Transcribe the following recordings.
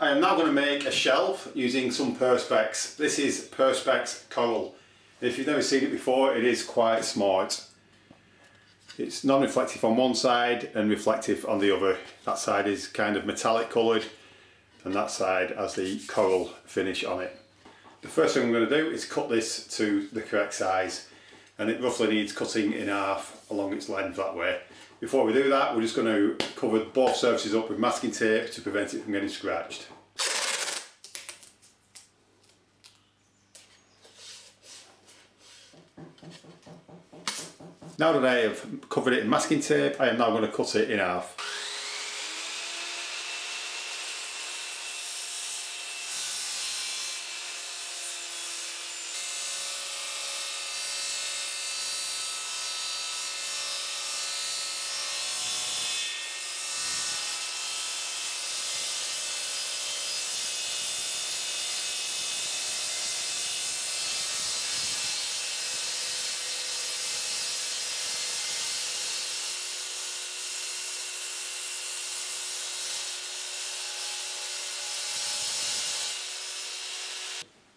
I am now going to make a shelf using some Perspex. This is Perspex Coral. If you've never seen it before, it is quite smart. It's non-reflective on one side and reflective on the other. That side is kind of metallic coloured and that side has the coral finish on it. The first thing I'm going to do is cut this to the correct size, and it roughly needs cutting in half along its length that way. Before we do that, we're just going to cover both surfaces up with masking tape to prevent it from getting scratched. Now that I have covered it in masking tape, I am now going to cut it in half.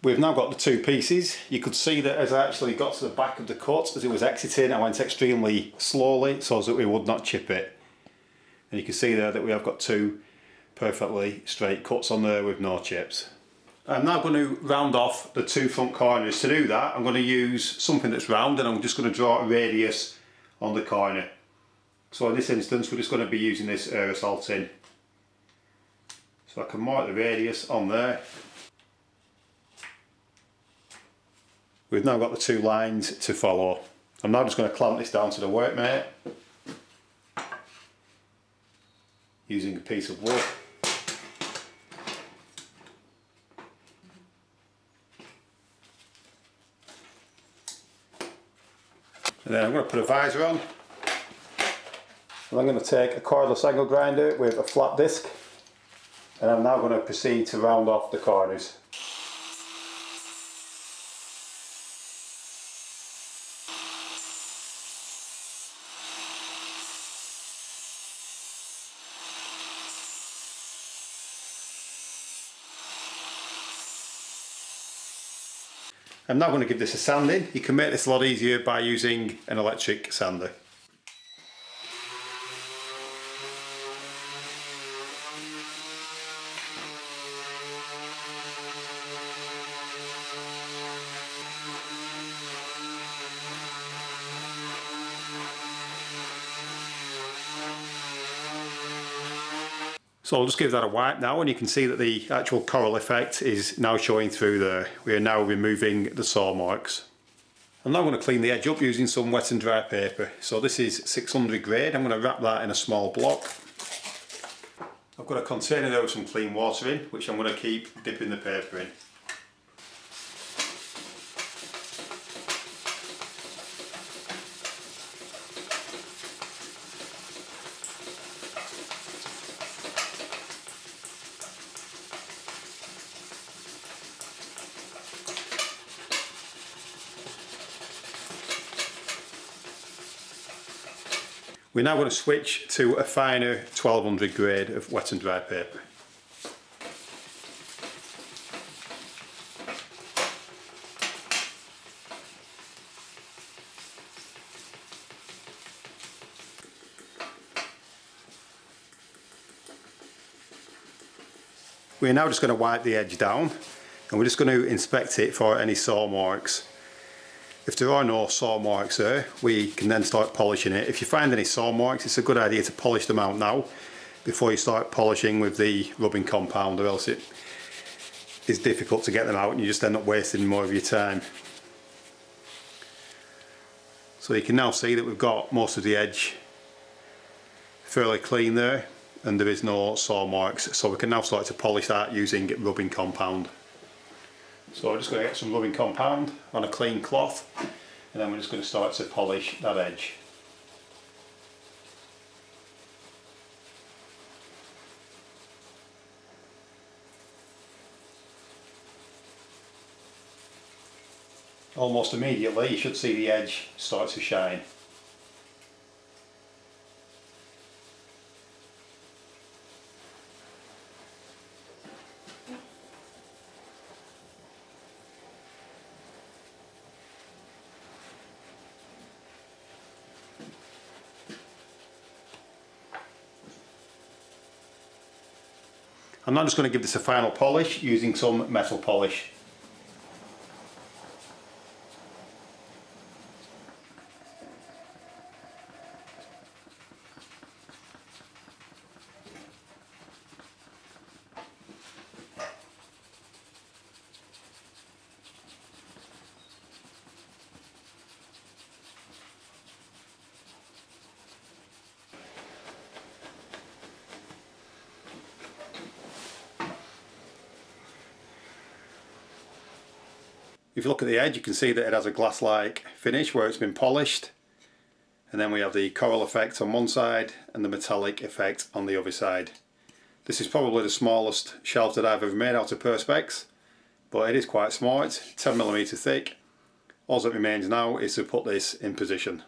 We've now got the two pieces. You could see that as I actually got to the back of the cut, as it was exiting, I went extremely slowly so that we would not chip it. And you can see there that we have got two perfectly straight cuts on there with no chips. I'm now going to round off the two front corners. To do that, I'm going to use something that's round and I'm just going to draw a radius on the corner. So in this instance, we're just going to be using this aerosol tin. So I can mark the radius on there. We've now got the two lines to follow. I'm now just going to clamp this down to the workmate using a piece of wood. And then I'm going to put a visor on. And I'm going to take a cordless angle grinder with a flat disc, and I'm now going to proceed to round off the corners. I'm now going to give this a sanding. You can make this a lot easier by using an electric sander. So I'll just give that a wipe now, and you can see that the actual coral effect is now showing through there. We are now removing the saw marks. I'm now going to clean the edge up using some wet and dry paper. So this is 600 grade. I'm going to wrap that in a small block. I've got a container there with some clean water in, which I'm going to keep dipping the paper in. We're now going to switch to a finer 1200 grade of wet and dry paper. We're now just going to wipe the edge down, and we're just going to inspect it for any saw marks. If there are no saw marks there, we can then start polishing it. If you find any saw marks, it's a good idea to polish them out now before you start polishing with the rubbing compound, or else it is difficult to get them out and you just end up wasting more of your time. So you can now see that we've got most of the edge fairly clean there, and there is no saw marks, so we can now start to polish that using rubbing compound. So I'm just going to get some rubbing compound on a clean cloth, and then we're just going to start to polish that edge. Almost immediately you should see the edge start to shine. I'm now just going to give this a final polish using some metal polish. If you look at the edge, you can see that it has a glass-like finish where it's been polished, and then we have the coral effect on one side and the metallic effect on the other side. This is probably the smallest shelf that I've ever made out of Perspex, but it is quite small. It's 10mm thick. All that remains now is to put this in position.